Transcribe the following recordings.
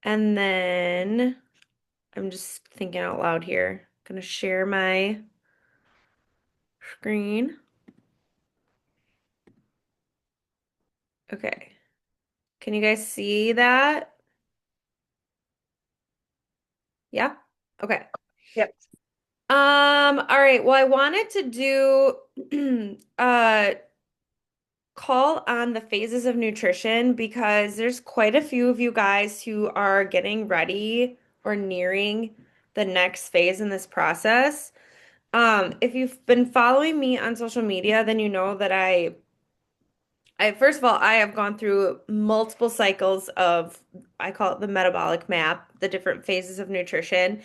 And then I'm just thinking out loud here. Gonna share my screen. Okay. Can you guys see that? Yeah? Okay. Yep. All right. Well, I wanted to do call on the phases of nutrition because there's quite a few of you guys who are getting ready or nearing the next phase in this process. If you've been following me on social media, then you know that I first of all, I have gone through multiple cycles of, I call it the metabolic map, the different phases of nutrition,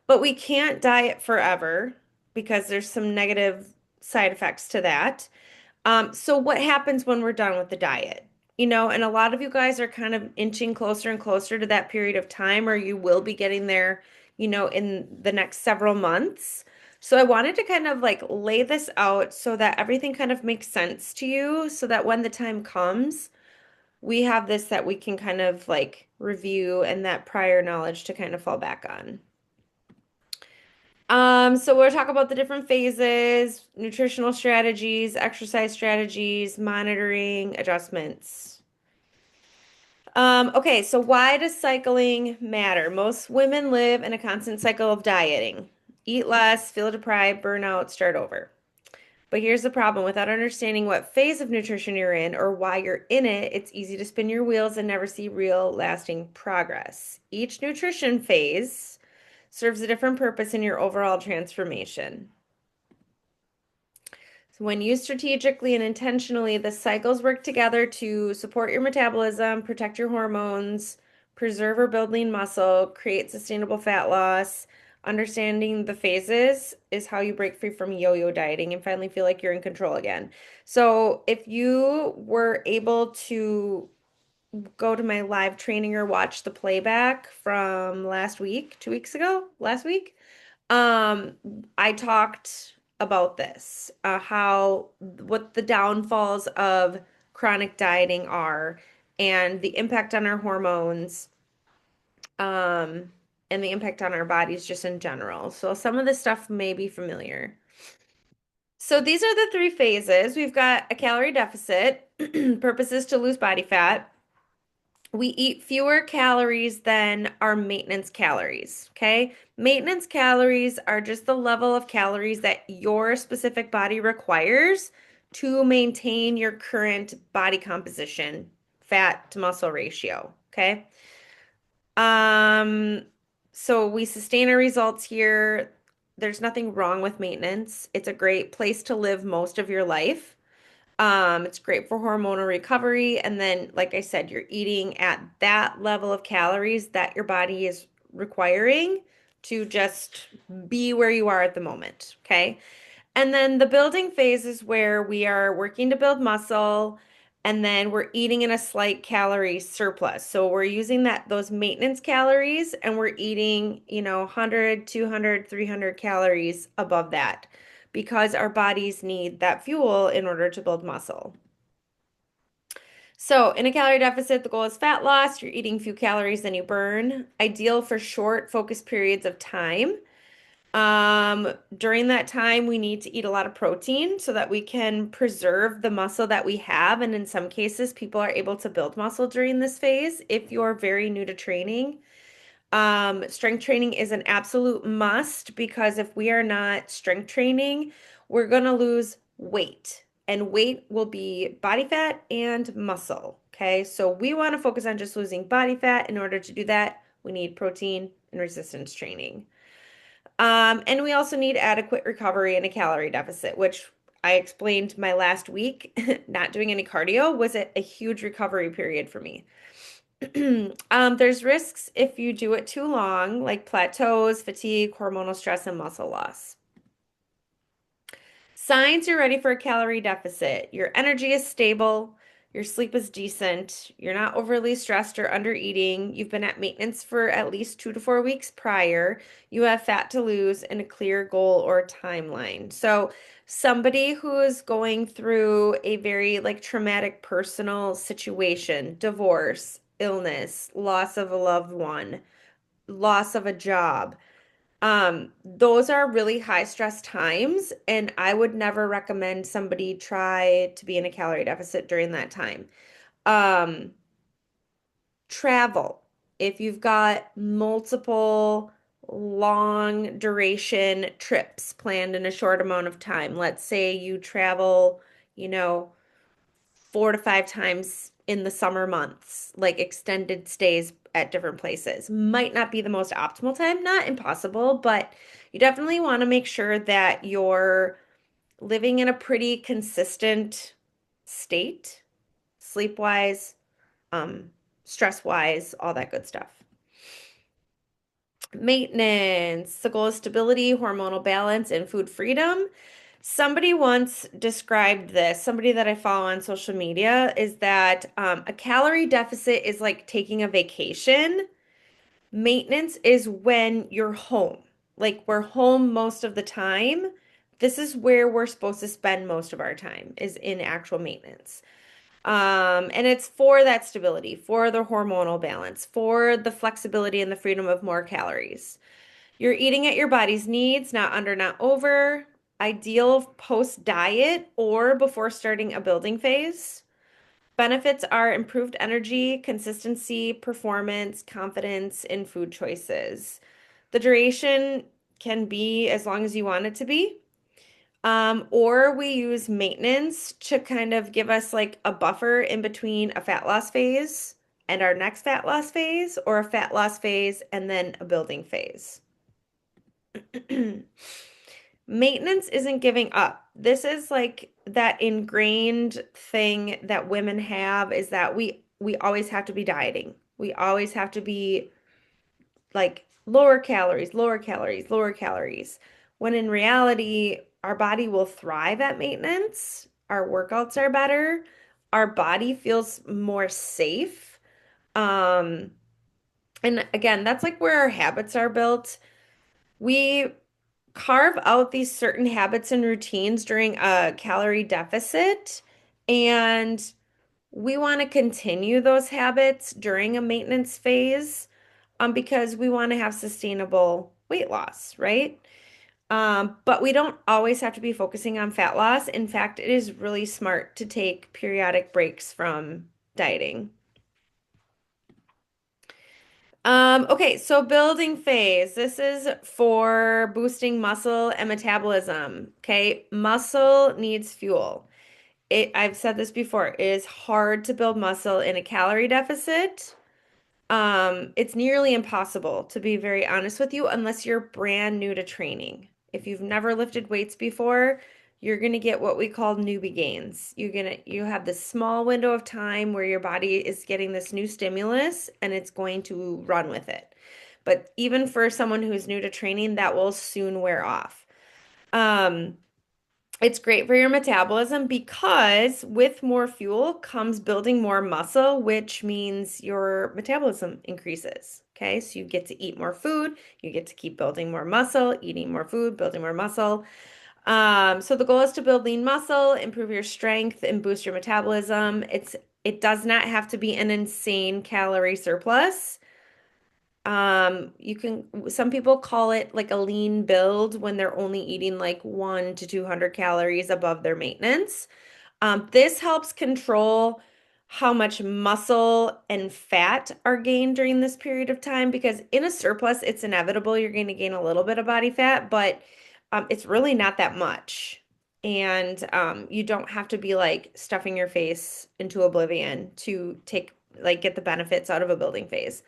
but we can't diet forever because there's some negative side effects to that. So what happens when we're done with the diet? And a lot of you guys are kind of inching closer and closer to that period of time, or you will be getting there, in the next several months. So I wanted to kind of like lay this out so that everything kind of makes sense to you, so that when the time comes, we have this that we can kind of like review and that prior knowledge to kind of fall back on. So we'll talk about the different phases, nutritional strategies, exercise strategies, monitoring, adjustments. Okay, so why does cycling matter? Most women live in a constant cycle of dieting. Eat less, feel deprived, burn out, start over. But here's the problem. Without understanding what phase of nutrition you're in or why you're in it, it's easy to spin your wheels and never see real lasting progress. Each nutrition phase serves a different purpose in your overall transformation. So when used strategically and intentionally, the cycles work together to support your metabolism, protect your hormones, preserve or build lean muscle, create sustainable fat loss. Understanding the phases is how you break free from yo-yo dieting and finally feel like you're in control again. So if you were able to go to my live training or watch the playback from last week, 2 weeks ago, last week, um, I talked about this, how what the downfalls of chronic dieting are and the impact on our hormones, um, and the impact on our bodies just in general. So some of this stuff may be familiar. So these are the three phases. We've got a calorie deficit, purpose is to lose body fat. We eat fewer calories than our maintenance calories. Okay. Maintenance calories are just the level of calories that your specific body requires to maintain your current body composition, fat to muscle ratio. Okay. Um, so we sustain our results here. There's nothing wrong with maintenance. It's a great place to live most of your life. It's great for hormonal recovery. And then, like I said, you're eating at that level of calories that your body is requiring to just be where you are at the moment. Okay. And then the building phase is where we are working to build muscle and then we're eating in a slight calorie surplus. So we're using those maintenance calories and we're eating, 100, 200, 300 calories above that because our bodies need that fuel in order to build muscle. So, in a calorie deficit, the goal is fat loss. You're eating few calories than you burn. Ideal for short, focused periods of time. During that time, we need to eat a lot of protein so that we can preserve the muscle that we have. And in some cases, people are able to build muscle during this phase if you're very new to training. Strength training is an absolute must because if we are not strength training, we're going to lose weight. And weight will be body fat and muscle. Okay, so we want to focus on just losing body fat. In order to do that, we need protein and resistance training. And we also need adequate recovery in a calorie deficit, which I explained my last week. Not doing any cardio was a huge recovery period for me. There's risks if you do it too long, like plateaus, fatigue, hormonal stress, and muscle loss. Signs you're ready for a calorie deficit. Your energy is stable. Your sleep is decent. You're not overly stressed or under eating. You've been at maintenance for at least 2 to 4 weeks prior. You have fat to lose and a clear goal or timeline. So, somebody who is going through a very like traumatic personal situation, divorce, illness, loss of a loved one, loss of a job. Those are really high stress times, and I would never recommend somebody try to be in a calorie deficit during that time. Um, Travel. If you've got multiple long duration trips planned in a short amount of time, let's say you travel, you know, 4 to 5 times in the summer months, like extended stays at different places. Might not be the most optimal time, not impossible, but you definitely want to make sure that you're living in a pretty consistent state, sleep-wise, um, stress-wise, all that good stuff. Maintenance. The goal is stability, hormonal balance, and food freedom. Somebody once described this, somebody that I follow on social media, is that a calorie deficit is like taking a vacation. Maintenance is when you're home. Like we're home most of the time. This is where we're supposed to spend most of our time, is in actual maintenance. And it's for that stability, for the hormonal balance, for the flexibility and the freedom of more calories. You're eating at your body's needs, not under, not over. Ideal post diet or before starting a building phase. Benefits are improved energy, consistency, performance, confidence in food choices. The duration can be as long as you want it to be. Or we use maintenance to kind of give us like a buffer in between a fat loss phase and our next fat loss phase, or a fat loss phase and then a building phase. Maintenance isn't giving up. This is like that ingrained thing that women have, is that we always have to be dieting. We always have to be like lower calories, lower calories, lower calories. When in reality, our body will thrive at maintenance. Our workouts are better. Our body feels more safe. Um, and again, that's like where our habits are built. We carve out these certain habits and routines during a calorie deficit, and we want to continue those habits during a maintenance phase, because we want to have sustainable weight loss, right? But we don't always have to be focusing on fat loss. In fact, it is really smart to take periodic breaks from dieting. Okay, so building phase. This is for boosting muscle and metabolism. Okay, muscle needs fuel. I've said this before, it is hard to build muscle in a calorie deficit. It's nearly impossible, to be very honest with you, unless you're brand new to training. If you've never lifted weights before, you're gonna get what we call newbie gains. You have this small window of time where your body is getting this new stimulus and it's going to run with it. But even for someone who's new to training, that will soon wear off. Um, it's great for your metabolism because with more fuel comes building more muscle, which means your metabolism increases. Okay, so you get to eat more food, you get to keep building more muscle, eating more food, building more muscle. So the goal is to build lean muscle, improve your strength, and boost your metabolism. It does not have to be an insane calorie surplus. Some people call it like a lean build when they're only eating like 1 to 200 calories above their maintenance. This helps control how much muscle and fat are gained during this period of time, because in a surplus, it's inevitable you're going to gain a little bit of body fat, but it's really not that much. And you don't have to be like stuffing your face into oblivion to get the benefits out of a building phase.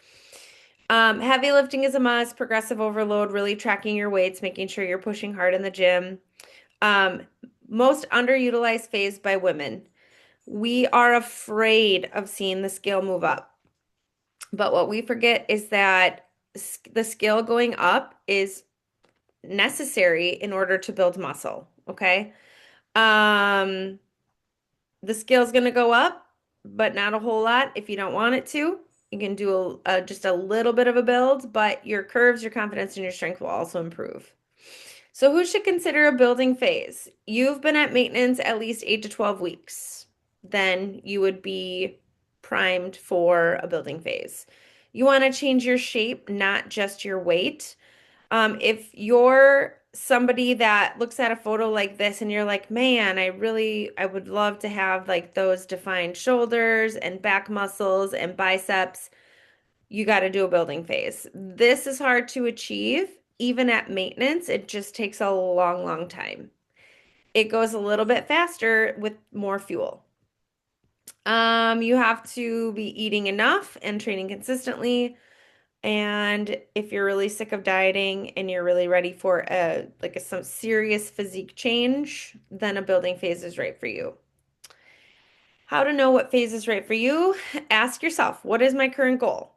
Heavy lifting is a must, progressive overload, really tracking your weights, making sure you're pushing hard in the gym. Um, Most underutilized phase by women. We are afraid of seeing the scale move up. But what we forget is that the scale going up is necessary in order to build muscle, okay? Um, the scale's going to go up, but not a whole lot if you don't want it to. You can do just a little bit of a build, but your curves, your confidence, and your strength will also improve. So who should consider a building phase? You've been at maintenance at least 8 to 12 weeks. Then you would be primed for a building phase. You want to change your shape, not just your weight. If you're somebody that looks at a photo like this and you're like, man, I would love to have like those defined shoulders and back muscles and biceps, you got to do a building phase. This is hard to achieve, even at maintenance. It just takes a long, long time. It goes a little bit faster with more fuel. You have to be eating enough and training consistently. And if you're really sick of dieting and you're really ready for some serious physique change, then a building phase is right for you. How to know what phase is right for you? Ask yourself, what is my current goal?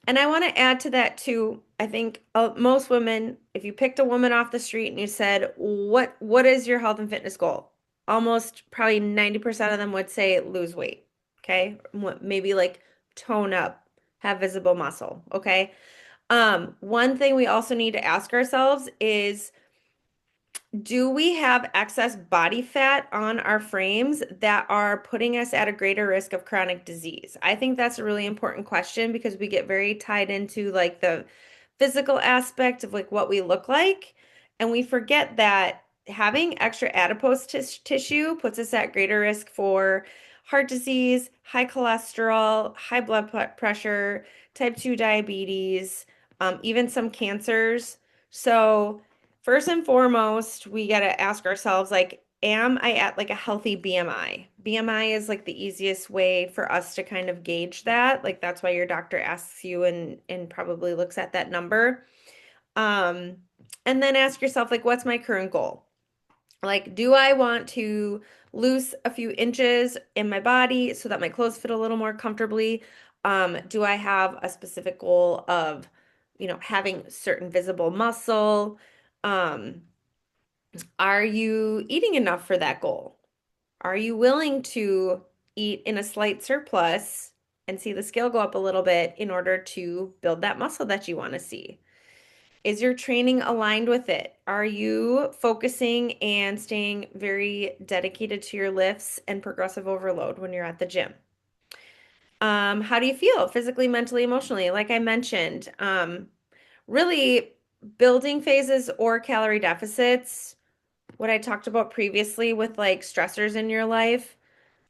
And I want to add to that too. I think most women, if you picked a woman off the street and you said, what is your health and fitness goal? Almost probably 90% of them would say lose weight. Okay? Maybe like tone up, have visible muscle. Okay? One thing we also need to ask ourselves is, do we have excess body fat on our frames that are putting us at a greater risk of chronic disease? I think that's a really important question because we get very tied into like the physical aspect of like what we look like, and we forget that having extra adipose tissue puts us at greater risk for heart disease, high cholesterol, high blood pressure, type 2 diabetes, even some cancers. So, first and foremost, we got to ask ourselves, like, am I at like a healthy BMI? BMI is like the easiest way for us to kind of gauge that. Like that's why your doctor asks you and probably looks at that number. Um, and then ask yourself, like, what's my current goal? Like, do I want to lose a few inches in my body so that my clothes fit a little more comfortably? Do I have a specific goal of, having certain visible muscle? Um, are you eating enough for that goal? Are you willing to eat in a slight surplus and see the scale go up a little bit in order to build that muscle that you want to see? Is your training aligned with it? Are you focusing and staying very dedicated to your lifts and progressive overload when you're at the gym? How do you feel physically, mentally, emotionally? Like I mentioned, really building phases or calorie deficits, what I talked about previously with like stressors in your life,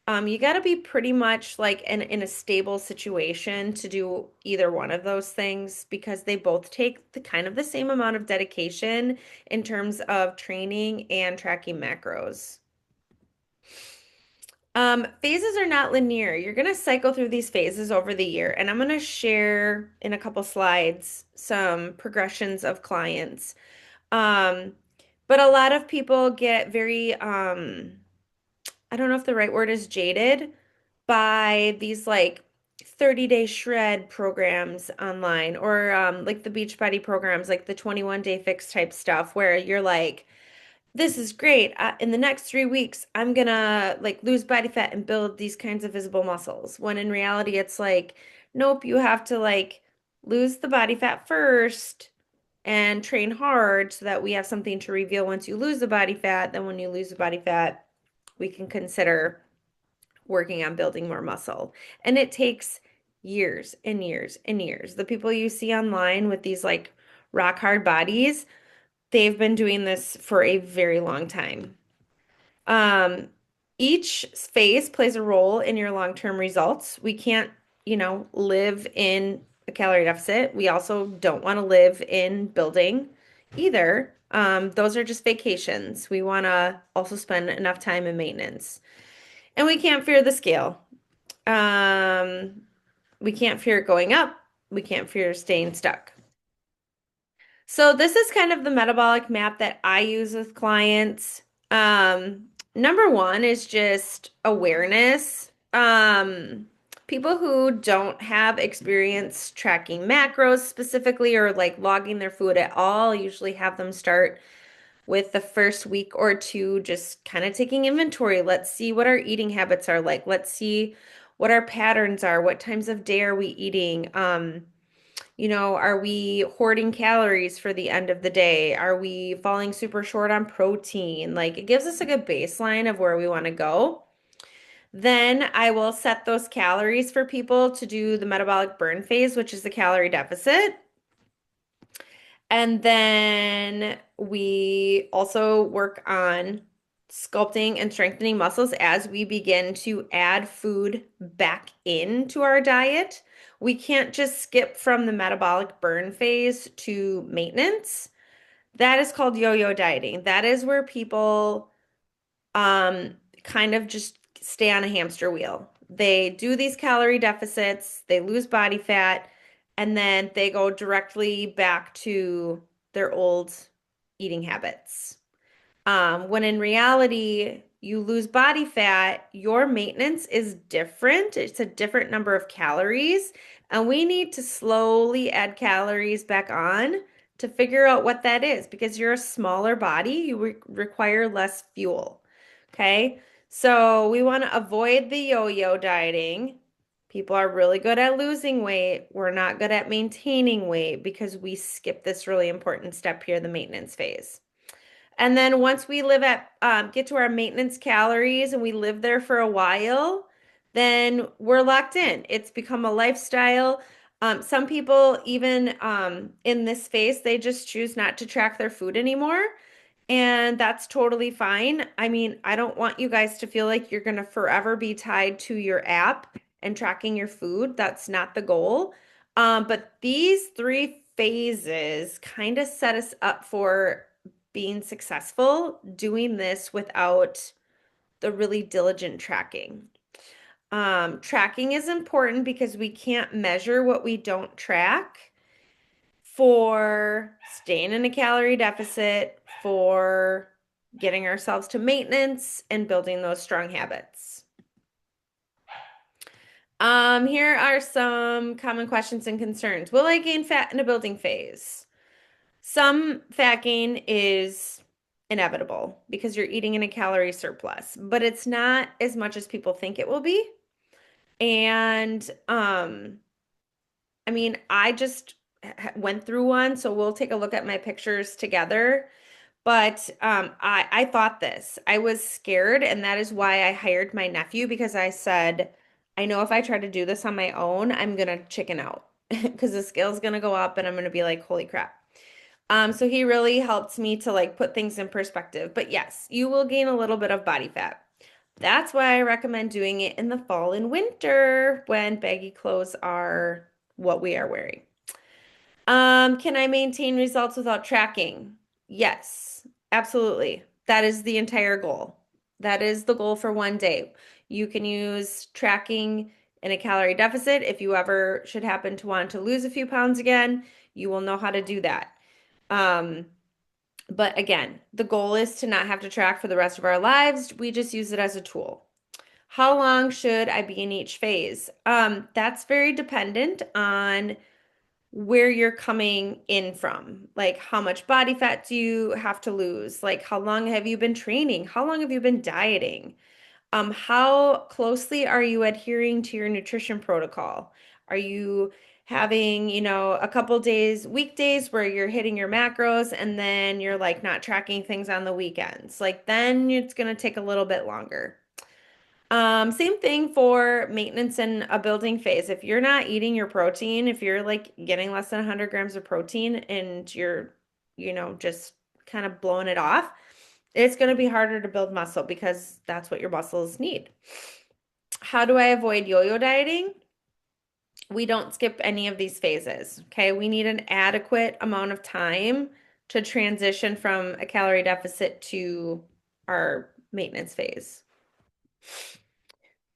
you got to be pretty much like in a stable situation to do either one of those things because they both take the kind of the same amount of dedication in terms of training and tracking macros. Phases are not linear. You're going to cycle through these phases over the year, and I'm going to share in a couple slides some progressions of clients. Um, but a lot of people get very, I don't know if the right word is jaded by these like 30-day shred programs online or like the Beachbody programs, like the 21-day fix type stuff where you're like, this is great. In the next 3 weeks, I'm gonna like lose body fat and build these kinds of visible muscles. When in reality, it's like, nope, you have to like lose the body fat first and train hard so that we have something to reveal once you lose the body fat. Then when you lose the body fat, we can consider working on building more muscle. And it takes years and years and years. The people you see online with these like rock hard bodies, they've been doing this for a very long time. Um, each phase plays a role in your long-term results. We can't, live in a calorie deficit. We also don't want to live in building either. Those are just vacations. We want to also spend enough time in maintenance. And we can't fear the scale. Um, we can't fear it going up. We can't fear staying stuck. So this is kind of the metabolic map that I use with clients. Number one is just awareness. People who don't have experience tracking macros specifically or like logging their food at all usually have them start with the first week or two, just kind of taking inventory. Let's see what our eating habits are like. Let's see what our patterns are. What times of day are we eating? Are we hoarding calories for the end of the day? Are we falling super short on protein? Like it gives us a good baseline of where we want to go. Then I will set those calories for people to do the metabolic burn phase, which is the calorie deficit. And then we also work on sculpting and strengthening muscles as we begin to add food back into our diet. We can't just skip from the metabolic burn phase to maintenance. That is called yo-yo dieting. That is where people kind of just stay on a hamster wheel. They do these calorie deficits, they lose body fat, and then they go directly back to their old eating habits. When in reality, you lose body fat, your maintenance is different. It's a different number of calories, and we need to slowly add calories back on to figure out what that is because you're a smaller body, you require less fuel. Okay, so we want to avoid the yo-yo dieting. People are really good at losing weight. We're not good at maintaining weight because we skip this really important step here, the maintenance phase. And then once we live at get to our maintenance calories and we live there for a while, then we're locked in. It's become a lifestyle. Some people, even in this phase, they just choose not to track their food anymore. And that's totally fine. I mean, I don't want you guys to feel like you're going to forever be tied to your app and tracking your food. That's not the goal. But these three phases kind of set us up for being successful doing this without the really diligent tracking. Tracking is important because we can't measure what we don't track for staying in a calorie deficit, for getting ourselves to maintenance and building those strong habits. Here are some common questions and concerns. Will I gain fat in a building phase? Some fat gain is inevitable because you're eating in a calorie surplus, but it's not as much as people think it will be. And I mean, I just went through one, so we'll take a look at my pictures together. But I thought this. I was scared, and that is why I hired my nephew because I said, I know if I try to do this on my own, I'm gonna chicken out because the scale's gonna go up and I'm gonna be like, holy crap. So he really helped me to like put things in perspective. But yes, you will gain a little bit of body fat. That's why I recommend doing it in the fall and winter when baggy clothes are what we are wearing. Can I maintain results without tracking? Yes, absolutely. That is the entire goal. That is the goal for one day. You can use tracking in a calorie deficit. If you ever should happen to want to lose a few pounds again, you will know how to do that. Um, but again, the goal is to not have to track for the rest of our lives. We just use it as a tool. How long should I be in each phase? That's very dependent on where you're coming in from. Like, how much body fat do you have to lose? Like, how long have you been training? How long have you been dieting? How closely are you adhering to your nutrition protocol? Are you having, a couple days, weekdays where you're hitting your macros and then you're like not tracking things on the weekends? Like, then it's going to take a little bit longer. Same thing for maintenance in a building phase. If you're not eating your protein, if you're like getting less than 100 grams of protein and you're, just kind of blowing it off, it's going to be harder to build muscle because that's what your muscles need. How do I avoid yo-yo dieting? We don't skip any of these phases, okay? We need an adequate amount of time to transition from a calorie deficit to our maintenance phase.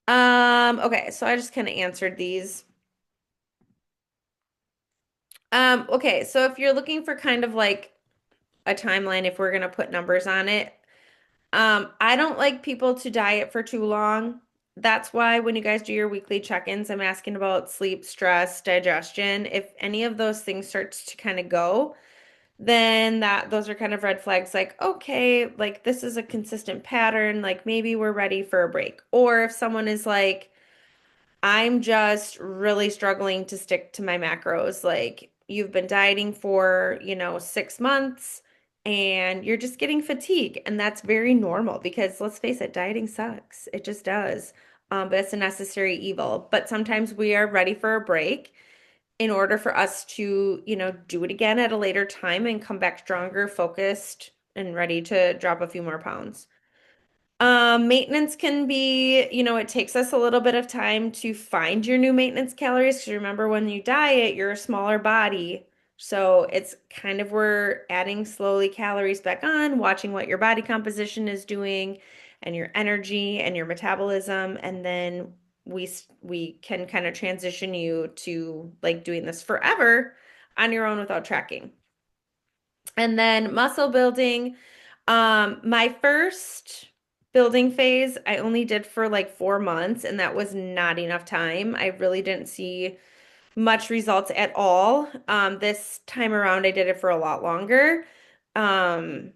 Okay, so I just kind of answered these. Okay, so if you're looking for kind of like a timeline, if we're gonna put numbers on it, I don't like people to diet for too long. That's why when you guys do your weekly check-ins, I'm asking about sleep, stress, digestion. If any of those things starts to kind of go, then those are kind of red flags like, okay, like this is a consistent pattern, like maybe we're ready for a break. Or if someone is like, I'm just really struggling to stick to my macros. Like you've been dieting for, 6 months and you're just getting fatigue. And that's very normal because let's face it, dieting sucks. It just does. but it's a necessary evil. But sometimes we are ready for a break in order for us to, do it again at a later time and come back stronger, focused, and ready to drop a few more pounds. Maintenance can be, it takes us a little bit of time to find your new maintenance calories because remember when you diet, you're a smaller body. So it's kind of we're adding slowly calories back on, watching what your body composition is doing and your energy and your metabolism, and then we can kind of transition you to like doing this forever on your own without tracking. And then muscle building. My first building phase, I only did for like 4 months, and that was not enough time. I really didn't see much results at all. This time around, I did it for a lot longer. Um,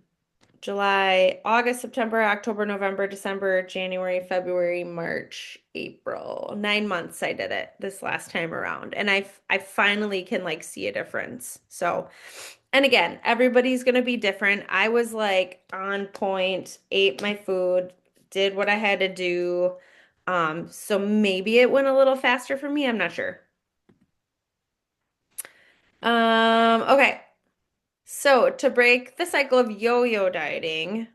July, August, September, October, November, December, January, February, March, April. 9 months I did it this last time around. And I finally can like see a difference. So, and again, everybody's gonna be different. I was like on point, ate my food, did what I had to do. So maybe it went a little faster for me. I'm not sure. Okay. So to break the cycle of yo-yo dieting,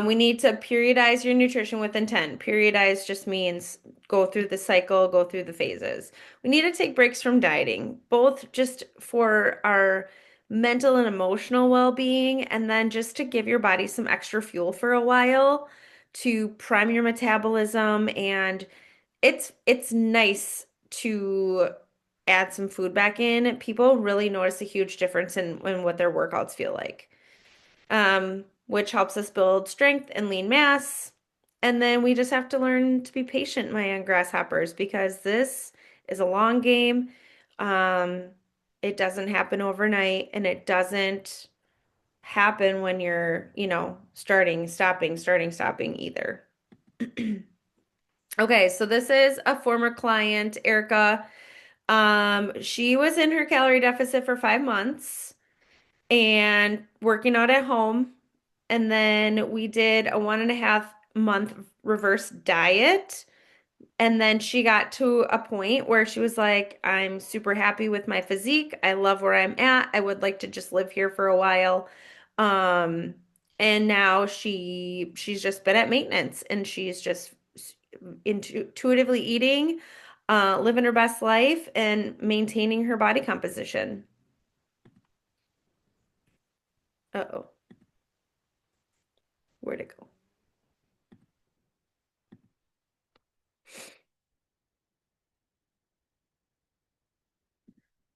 we need to periodize your nutrition with intent. Periodize just means go through the cycle, go through the phases. We need to take breaks from dieting, both just for our mental and emotional well-being, and then just to give your body some extra fuel for a while to prime your metabolism. And it's nice to add some food back in. People really notice a huge difference in what their workouts feel like, which helps us build strength and lean mass. And then we just have to learn to be patient, my young grasshoppers, because this is a long game. Um, it doesn't happen overnight, and it doesn't happen when you're, starting, stopping, starting, stopping either. Okay, so this is a former client, Erica. She was in her calorie deficit for 5 months and working out at home. And then we did a 1.5 month reverse diet. And then she got to a point where she was like, I'm super happy with my physique. I love where I'm at. I would like to just live here for a while. Um, and now she's just been at maintenance and she's just intuitively eating, living her best life and maintaining her body composition. Uh-oh, where'd it go?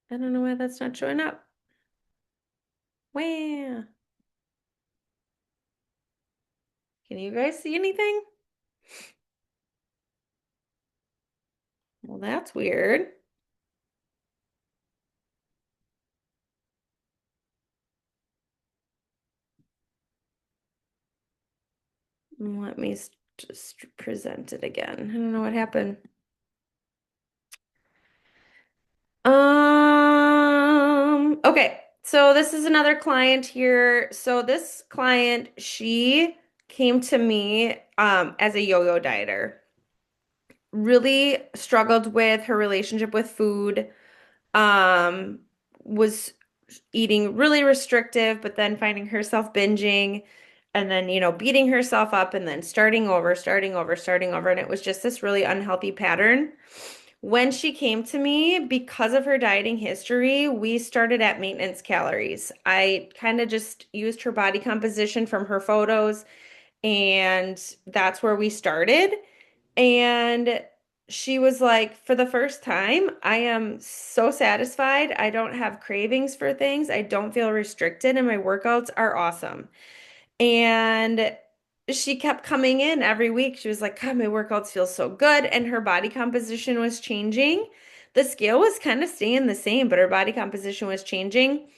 I don't know why that's not showing up. Where? Can you guys see anything? Well, that's weird. Let me just present it again. I don't know what happened. Okay. So this is another client here. So this client, she came to me as a yo-yo dieter. Really struggled with her relationship with food. Um, was eating really restrictive, but then finding herself binging and then, beating herself up and then starting over, starting over, starting over. And it was just this really unhealthy pattern. When she came to me, because of her dieting history, we started at maintenance calories. I kind of just used her body composition from her photos, and that's where we started. And she was like, for the first time, I am so satisfied. I don't have cravings for things. I don't feel restricted, and my workouts are awesome. And she kept coming in every week. She was like, God, my workouts feel so good. And her body composition was changing. The scale was kind of staying the same, but her body composition was changing.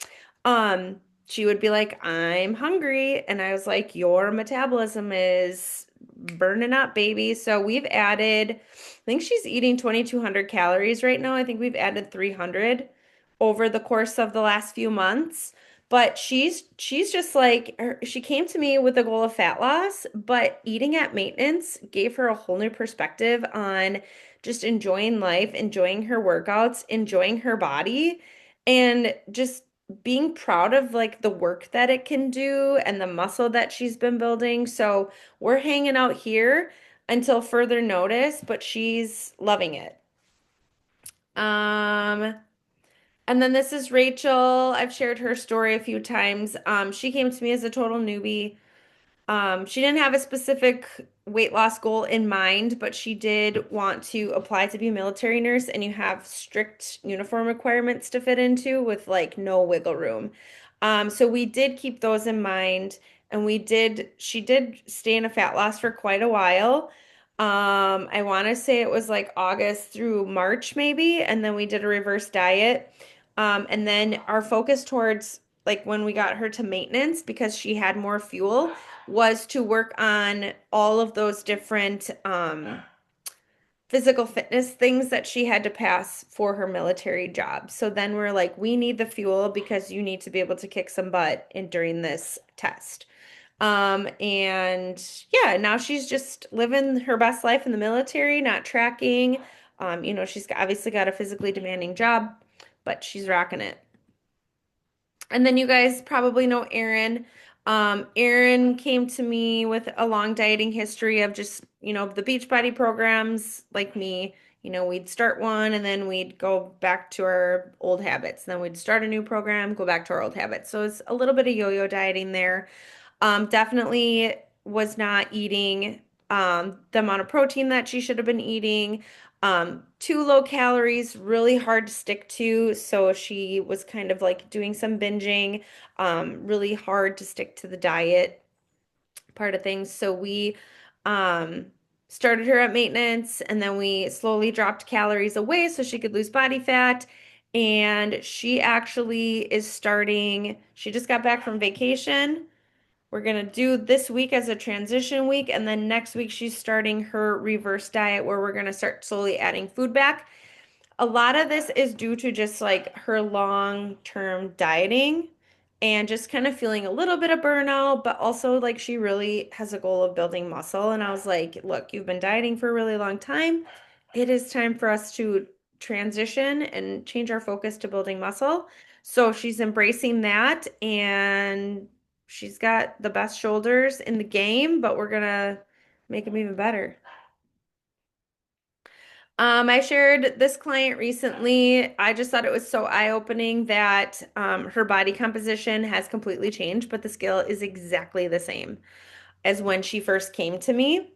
Um, she would be like, I'm hungry. And I was like, your metabolism is burning up, baby. So we've added, I think she's eating 2,200 calories right now. I think we've added 300 over the course of the last few months. But she's just like she came to me with a goal of fat loss, but eating at maintenance gave her a whole new perspective on just enjoying life, enjoying her workouts, enjoying her body, and just being proud of like the work that it can do and the muscle that she's been building. So we're hanging out here until further notice, but she's loving it. Um, and then this is Rachel. I've shared her story a few times. She came to me as a total newbie. She didn't have a specific weight loss goal in mind, but she did want to apply to be a military nurse, and you have strict uniform requirements to fit into with like no wiggle room. So we did keep those in mind, and she did stay in a fat loss for quite a while. I want to say it was like August through March maybe, and then we did a reverse diet. And then our focus towards like when we got her to maintenance because she had more fuel was to work on all of those different physical fitness things that she had to pass for her military job. So then we're like, we need the fuel because you need to be able to kick some butt during this test. And yeah, now she's just living her best life in the military, not tracking. She's obviously got a physically demanding job, but she's rocking it. And then you guys probably know Erin. Erin came to me with a long dieting history of just, the Beachbody programs like me. We'd start one and then we'd go back to our old habits. Then we'd start a new program, go back to our old habits. So it's a little bit of yo-yo dieting there. Definitely was not eating the amount of protein that she should have been eating. Too low calories, really hard to stick to. So she was kind of like doing some binging, really hard to stick to the diet part of things. So we um, started her at maintenance and then we slowly dropped calories away so she could lose body fat. And she actually she just got back from vacation. We're gonna do this week as a transition week, and then next week she's starting her reverse diet where we're gonna start slowly adding food back. A lot of this is due to just like her long-term dieting and just kind of feeling a little bit of burnout, but also like she really has a goal of building muscle. And I was like, look, you've been dieting for a really long time. It is time for us to transition and change our focus to building muscle. So she's embracing that and she's got the best shoulders in the game, but we're gonna make them even better. I shared this client recently. I just thought it was so eye-opening that her body composition has completely changed, but the scale is exactly the same as when she first came to me.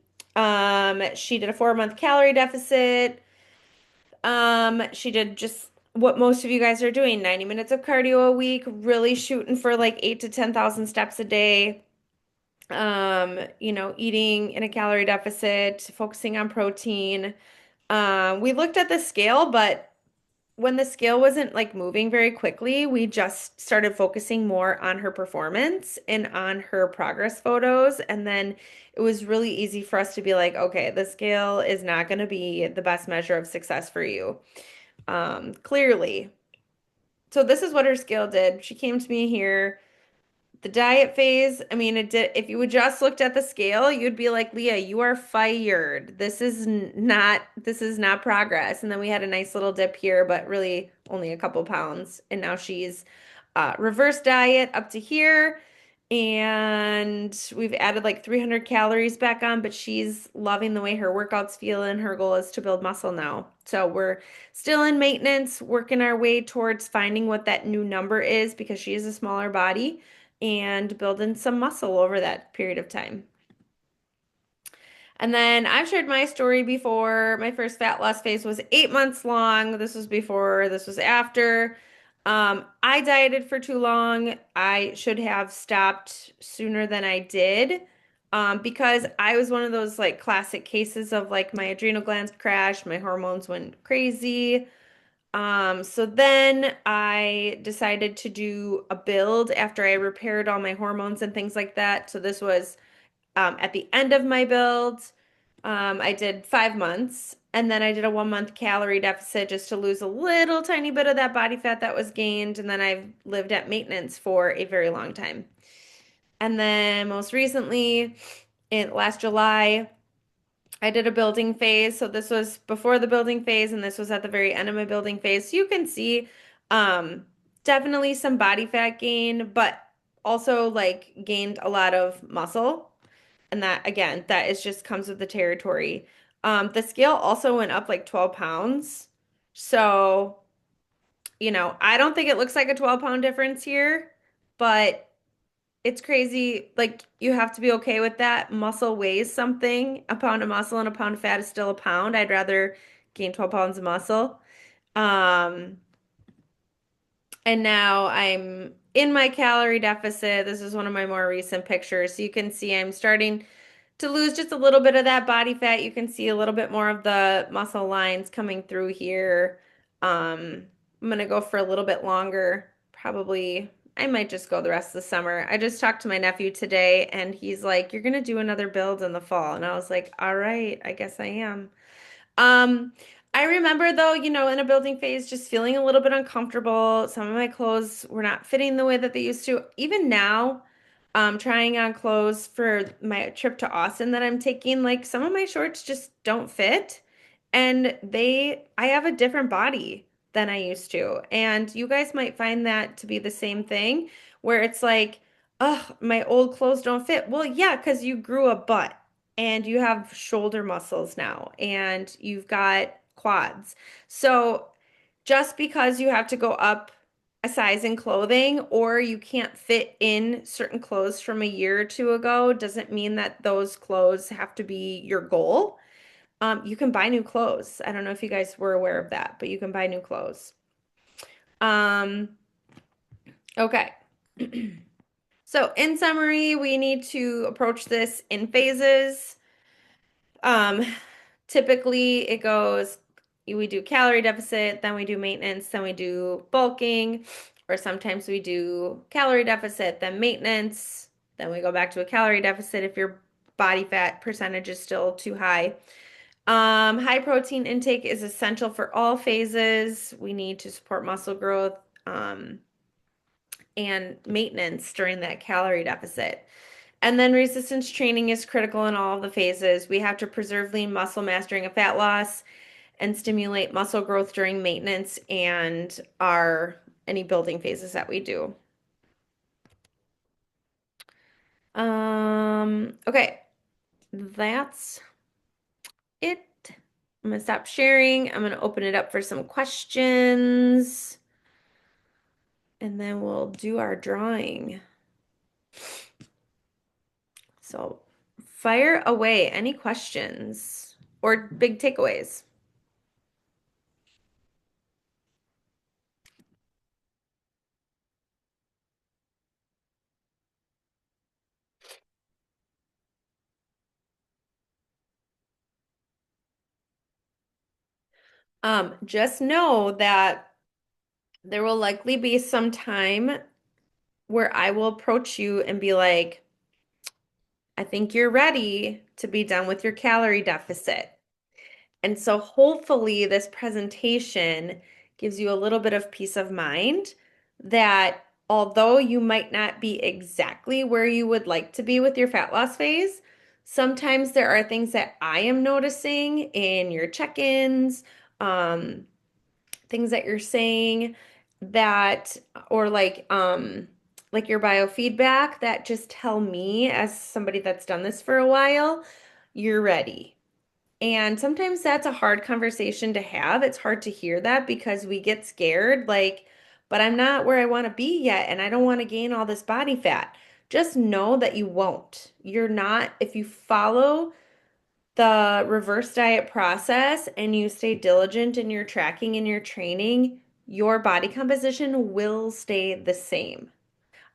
She did a 4-month calorie deficit. She did just what most of you guys are doing, 90 minutes of cardio a week, really shooting for like 8 to 10,000 steps a day. Eating in a calorie deficit, focusing on protein. We looked at the scale, but when the scale wasn't like moving very quickly, we just started focusing more on her performance and on her progress photos. And then it was really easy for us to be like, okay, the scale is not going to be the best measure of success for you. Clearly. So this is what her scale did. She came to me here. The diet phase, I mean, it did, if you would just looked at the scale, you'd be like, Leah, you are fired. This is not progress. And then we had a nice little dip here, but really only a couple pounds. And now she's reverse diet up to here. And we've added like 300 calories back on, but she's loving the way her workouts feel, and her goal is to build muscle now. So we're still in maintenance, working our way towards finding what that new number is because she is a smaller body and building some muscle over that period of time. And then I've shared my story before. My first fat loss phase was 8 months long. This was before, this was after. I dieted for too long. I should have stopped sooner than I did. Because I was one of those like classic cases of like my adrenal glands crashed, my hormones went crazy. So then I decided to do a build after I repaired all my hormones and things like that. So this was at the end of my build. I did 5 months And then I did a 1 month calorie deficit just to lose a little tiny bit of that body fat that was gained. And then I've lived at maintenance for a very long time. And then most recently, in last July, I did a building phase. So this was before the building phase, and this was at the very end of my building phase. So you can see um, definitely some body fat gain, but also like gained a lot of muscle. And that again, that is just comes with the territory. The scale also went up like 12 pounds. So, I don't think it looks like a 12-pound difference here, but it's crazy. Like you have to be okay with that. Muscle weighs something. A pound of muscle and a pound of fat is still a pound. I'd rather gain 12 pounds of muscle. Um, and now I'm in my calorie deficit. This is one of my more recent pictures. So you can see I'm starting to lose just a little bit of that body fat. You can see a little bit more of the muscle lines coming through here. I'm gonna go for a little bit longer. Probably, I might just go the rest of the summer. I just talked to my nephew today and he's like, "You're gonna do another build in the fall." And I was like, "All right, I guess I am." Um, I remember though, in a building phase, just feeling a little bit uncomfortable. Some of my clothes were not fitting the way that they used to. Even now, trying on clothes for my trip to Austin that I'm taking, like some of my shorts just don't fit. And I have a different body than I used to. And you guys might find that to be the same thing, where it's like, oh, my old clothes don't fit. Well, yeah, because you grew a butt and you have shoulder muscles now and you've got quads. So just because you have to go up a size in clothing or you can't fit in certain clothes from a year or two ago doesn't mean that those clothes have to be your goal. You can buy new clothes. I don't know if you guys were aware of that, but you can buy new clothes. Um, okay. So in summary, we need to approach this in phases. Um, Typically it goes, we do calorie deficit, then we do maintenance, then we do bulking, or sometimes we do calorie deficit, then maintenance, then we go back to a calorie deficit if your body fat percentage is still too high. High protein intake is essential for all phases. We need to support muscle growth, and maintenance during that calorie deficit. And then resistance training is critical in all of the phases. We have to preserve lean muscle mass during a fat loss and stimulate muscle growth during maintenance and our any building phases that we do. Okay, that's it. I'm gonna stop sharing. I'm gonna open it up for some questions and then we'll do our drawing. So fire away. Any questions or big takeaways? Just know that there will likely be some time where I will approach you and be like, I think you're ready to be done with your calorie deficit. And so hopefully this presentation gives you a little bit of peace of mind that although you might not be exactly where you would like to be with your fat loss phase, sometimes there are things that I am noticing in your check-ins, um, things that you're saying that or like your biofeedback that just tell me as somebody that's done this for a while, you're ready. And sometimes that's a hard conversation to have. It's hard to hear that because we get scared, like, but I'm not where I want to be yet, and I don't want to gain all this body fat. Just know that you won't. You're not, if you follow the reverse diet process and you stay diligent in your tracking and your training, your body composition will stay the same.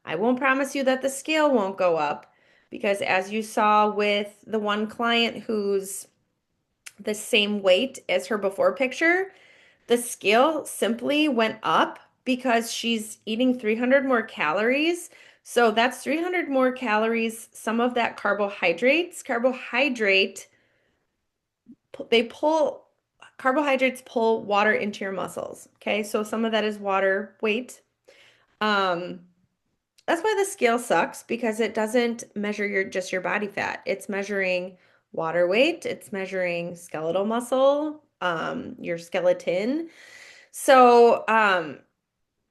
I won't promise you that the scale won't go up because as you saw with the one client who's the same weight as her before picture, the scale simply went up because she's eating 300 more calories. So that's 300 more calories, some of that carbohydrates. Carbohydrate, they pull. carbohydrates pull water into your muscles. Okay, so some of that is water weight. Um, that's why the scale sucks because it doesn't measure your body fat. It's measuring water weight, it's measuring skeletal muscle, your skeleton. So,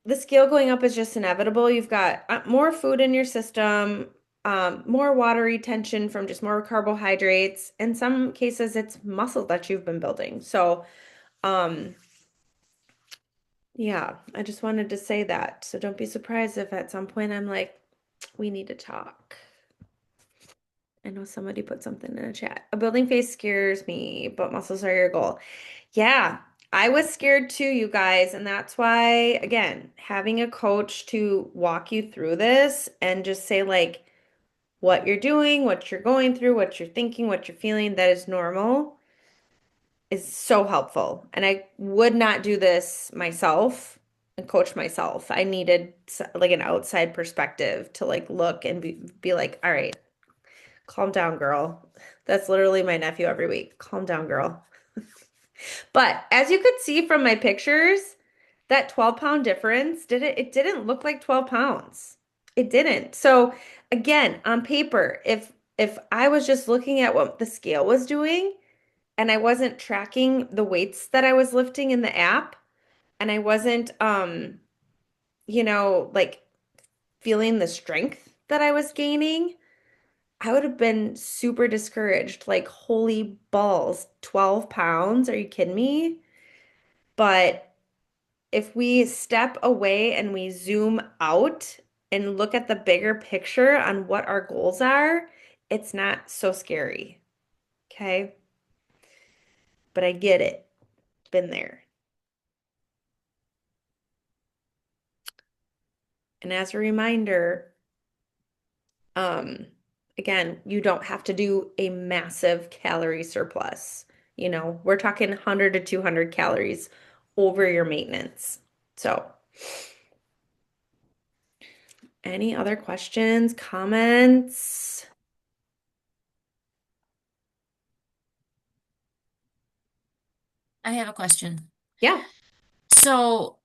the scale going up is just inevitable. You've got more food in your system, more water retention from just more carbohydrates. In some cases, it's muscle that you've been building. So, um, yeah, I just wanted to say that. So don't be surprised if at some point I'm like, we need to talk. I know somebody put something in a chat. A building phase scares me, but muscles are your goal. Yeah, I was scared too, you guys. And that's why, again, having a coach to walk you through this and just say, like, what you're doing, what you're going through, what you're thinking, what you're feeling, that is normal is so helpful. And I would not do this myself and coach myself. I needed like an outside perspective to like look and be like, all right, calm down, girl. That's literally my nephew every week. Calm down, girl. But as you could see from my pictures, that 12-pound difference it didn't look like 12 pounds. It didn't. So again, on paper, if I was just looking at what the scale was doing and I wasn't tracking the weights that I was lifting in the app and I wasn't like feeling the strength that I was gaining, I would have been super discouraged. Like, holy balls, 12 pounds? Are you kidding me? But if we step away and we zoom out and look at the bigger picture on what our goals are, it's not so scary. Okay? But I get it. Been there. And as a reminder, um, again, you don't have to do a massive calorie surplus. We're talking 100 to 200 calories over your maintenance. So, any other questions, comments? I have a question. Yeah. So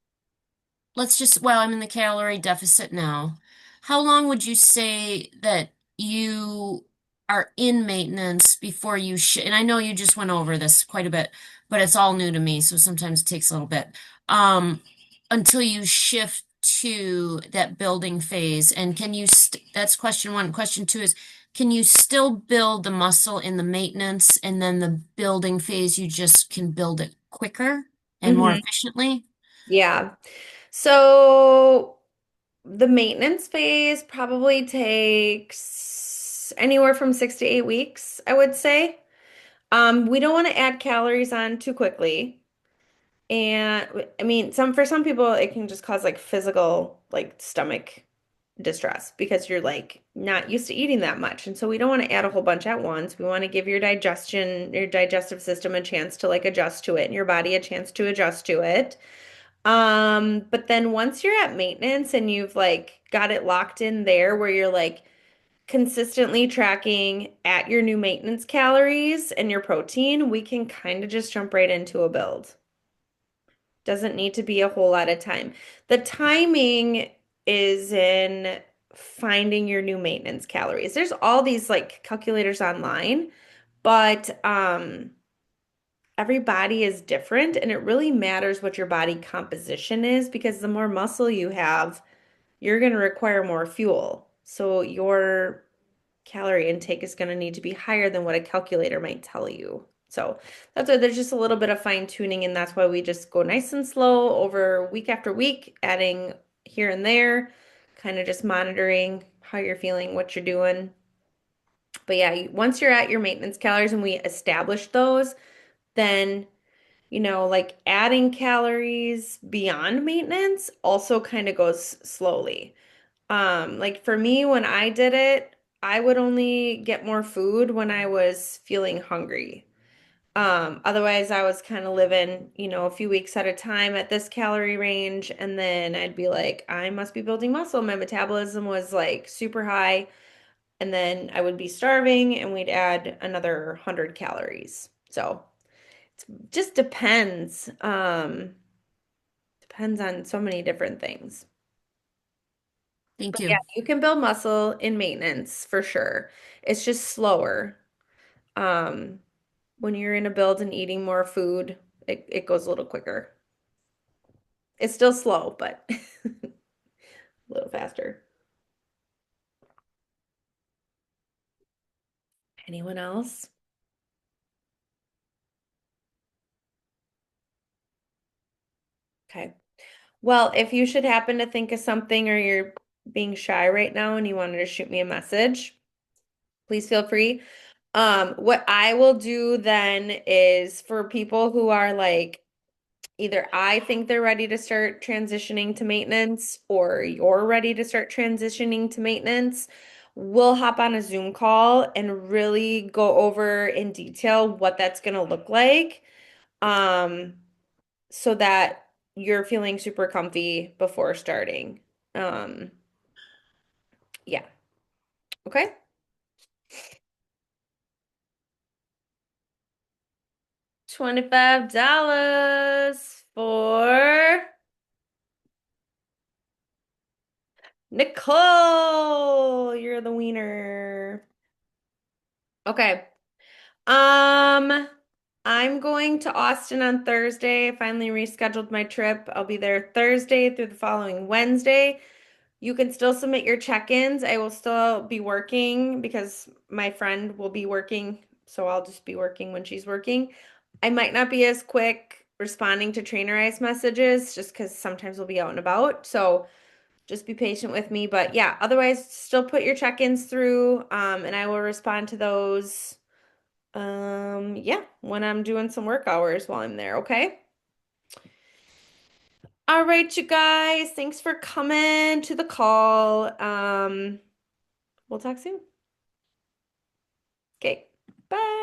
well, I'm in the calorie deficit now. How long would you say that you are in maintenance before you and I know you just went over this quite a bit, but it's all new to me, so sometimes it takes a little bit. Um, until you shift to that building phase. And that's question one. Question two is, can you still build the muscle in the maintenance and then the building phase, you just can build it quicker and more Hmm. efficiently? Yeah. So the maintenance phase probably takes anywhere from 6 to 8 weeks, I would say. We don't want to add calories on too quickly. And I mean, for some people, it can just cause like physical, like stomach distress because you're like not used to eating that much. And so we don't want to add a whole bunch at once. We want to give your digestive system a chance to like adjust to it and your body a chance to adjust to it. But then once you're at maintenance and you've like got it locked in there where you're like consistently tracking at your new maintenance calories and your protein, we can kind of just jump right into a build. Doesn't need to be a whole lot of time. The timing is in finding your new maintenance calories. There's all these like calculators online, but every body is different and it really matters what your body composition is because the more muscle you have, you're going to require more fuel. So your calorie intake is going to need to be higher than what a calculator might tell you. So that's why there's just a little bit of fine tuning, and that's why we just go nice and slow over week after week, adding here and there, kind of just monitoring how you're feeling, what you're doing. But yeah, once you're at your maintenance calories and we establish those, then like adding calories beyond maintenance also kind of goes slowly. Like for me, when I did it, I would only get more food when I was feeling hungry. Otherwise I was kind of living, a few weeks at a time at this calorie range, and then I'd be like, I must be building muscle. My metabolism was like super high, and then I would be starving and we'd add another 100 calories. So Just depends. Depends on so many different things. Thank But yeah, you. you can build muscle in maintenance for sure. It's just slower. Um, when you're in a build and eating more food, it goes a little quicker. It's still slow, but a little faster. Anyone else? Okay. Well, if you should happen to think of something or you're being shy right now and you wanted to shoot me a message, please feel free. What I will do then is for people who are like either I think they're ready to start transitioning to maintenance or you're ready to start transitioning to maintenance, we'll hop on a Zoom call and really go over in detail what that's going to look like. Um, so that you're feeling super comfy before starting. Um, yeah. Okay. $25 for Nicole. You're the wiener. Okay. Um, I'm going to Austin on Thursday. I finally rescheduled my trip. I'll be there Thursday through the following Wednesday. You can still submit your check-ins. I will still be working because my friend will be working, so I'll just be working when she's working. I might not be as quick responding to Trainerize messages just because sometimes we'll be out and about. So just be patient with me. But yeah, otherwise, still put your check-ins through, and I will respond to those. Yeah, when I'm doing some work hours while I'm there, okay? All right, you guys, thanks for coming to the call. We'll talk soon. Okay, bye.